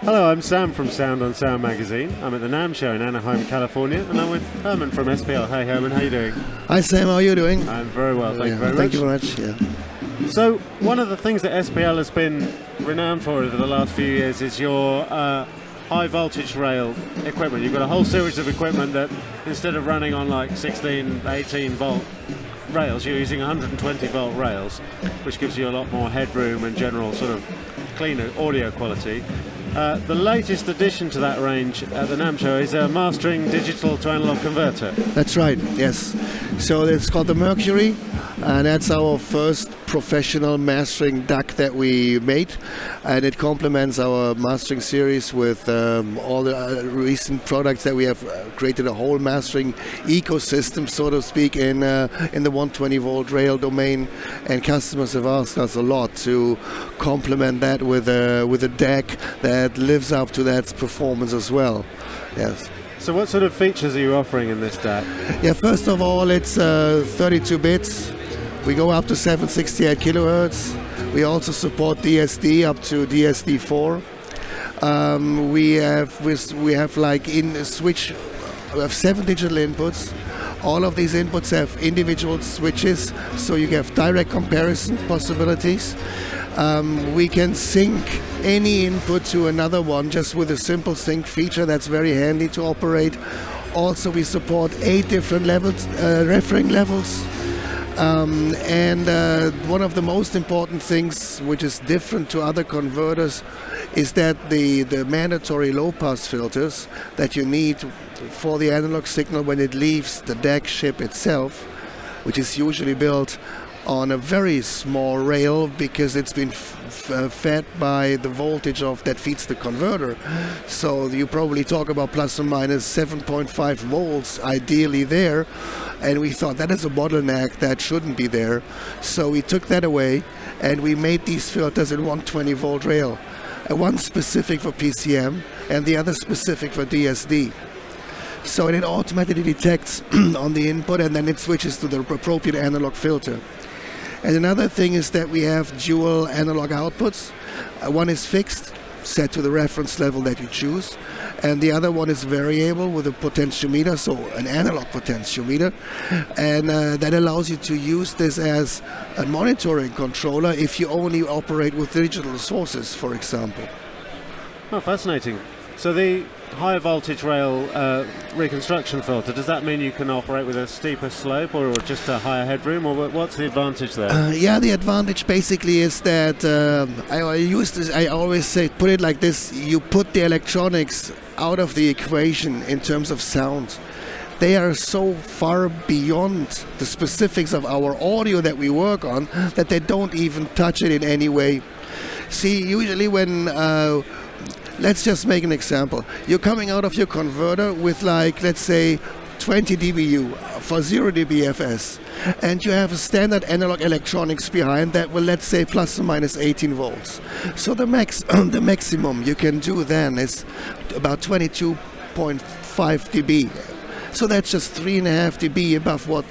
Hello, I'm Sam from Sound on Sound magazine. I'm at the NAMM show in Anaheim, California, and I'm with Herman from SPL. Hey Herman, how are you doing? Hi Sam, how are you doing? I'm very well, thank you very much. Thank you very much. Yeah. So, one of the things that SPL has been renowned for over the last few years is your high voltage rail equipment. You've got a whole series of equipment that instead of running on like 16, 18 volt rails, you're using 120 volt rails, which gives you a lot more headroom and general sort of cleaner audio quality. The latest addition to that range at the NAMM show is a mastering digital to analog converter. That's right, yes. So it's called the Mercury, and that's our first professional mastering DAC that we made, and it complements our mastering series with all the recent products that we have created a whole mastering ecosystem, so to speak, in the 120 volt rail domain, and customers have asked us a lot to complement that with a DAC that lives up to that performance as well. Yes. So what sort of features are you offering in this DAC? Yeah, first of all, it's 32 bits. We go up to 768 kilohertz. We also support DSD up to DSD4. We have like in switch. We have 7 digital inputs. All of these inputs have individual switches, so you have direct comparison possibilities. We can sync any input to another one just with a simple sync feature that's very handy to operate. Also, we support 8 different levels, referring levels. One of the most important things, which is different to other converters, is that the mandatory low-pass filters that you need for the analog signal when it leaves the DAC chip itself, which is usually built on a very small rail because it's been fed by the voltage that feeds the converter. So you probably talk about plus or minus 7.5 volts ideally there, and we thought that is a bottleneck that shouldn't be there. So we took that away and we made these filters in 120 volt rail, one specific for PCM and the other specific for DSD. So it automatically detects on the input and then it switches to the appropriate analog filter. And another thing is that we have dual analog outputs. One is fixed, set to the reference level that you choose, and the other one is variable with a potentiometer, so an analog potentiometer, and that allows you to use this as a monitoring controller if you only operate with digital sources, for example. Oh, fascinating. So the high voltage rail reconstruction filter, does that mean you can operate with a steeper slope or just a higher headroom, or what's the advantage there? Yeah, the advantage basically is that I always say, put it like this: you put the electronics out of the equation in terms of sound. They are so far beyond the specifics of our audio that we work on that they don't even touch it in any way. See, usually when let's just make an example. You're coming out of your converter with, like, let's say 20 dBu for 0 dB FS, and you have a standard analog electronics behind that will, let's say, plus or minus 18 volts. So the maximum you can do then is about 22.5 dB. So that's just 3.5 dB above what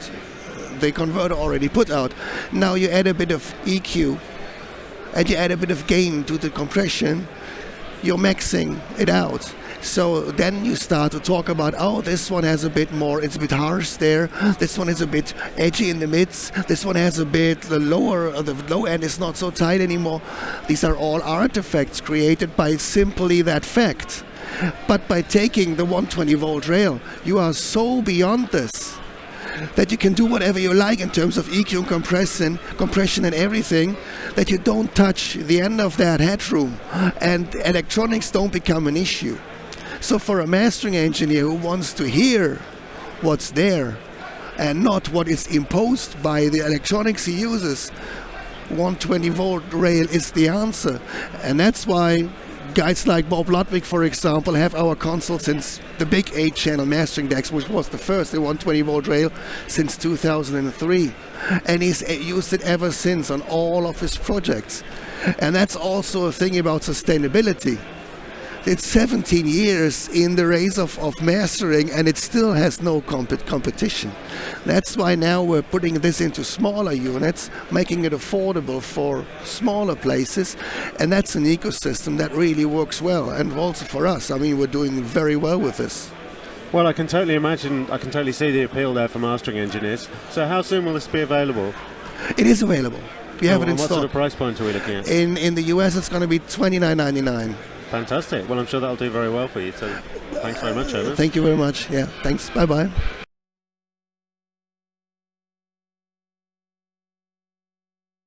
the converter already put out. Now you add a bit of EQ and you add a bit of gain to the compression. You're maxing it out. So then you start to talk about, oh, this one has a bit more, it's a bit harsh there. This one is a bit edgy in the mids. This one has a bit, the low end is not so tight anymore. These are all artifacts created by simply that fact. But by taking the 120 volt rail, you are so beyond this that you can do whatever you like in terms of EQ and compression and everything, that you don't touch the end of that headroom, and electronics don't become an issue. So for a mastering engineer who wants to hear what's there and not what is imposed by the electronics he uses, 120 volt rail is the answer. And that's why guys like Bob Ludwig, for example, have our console since the big 8-channel mastering decks, which was the first in 120 volt rail since 2003. And he's used it ever since on all of his projects. And that's also a thing about sustainability. it's 17 years in the race of mastering, and it still has no competition. That's why now we're putting this into smaller units, making it affordable for smaller places, and that's an ecosystem that really works well. And also for us, I mean, we're doing very well with this. Well, I can totally imagine, I can totally see the appeal there for mastering engineers. So how soon will this be available? It is available. We have it in What stock. sort of price point are we looking at? In the US, it's going to be $29.99. Fantastic. Well, I'm sure that'll do very well for you. So thanks very much, Herman. Thank you very much. Yeah, thanks. Bye-bye.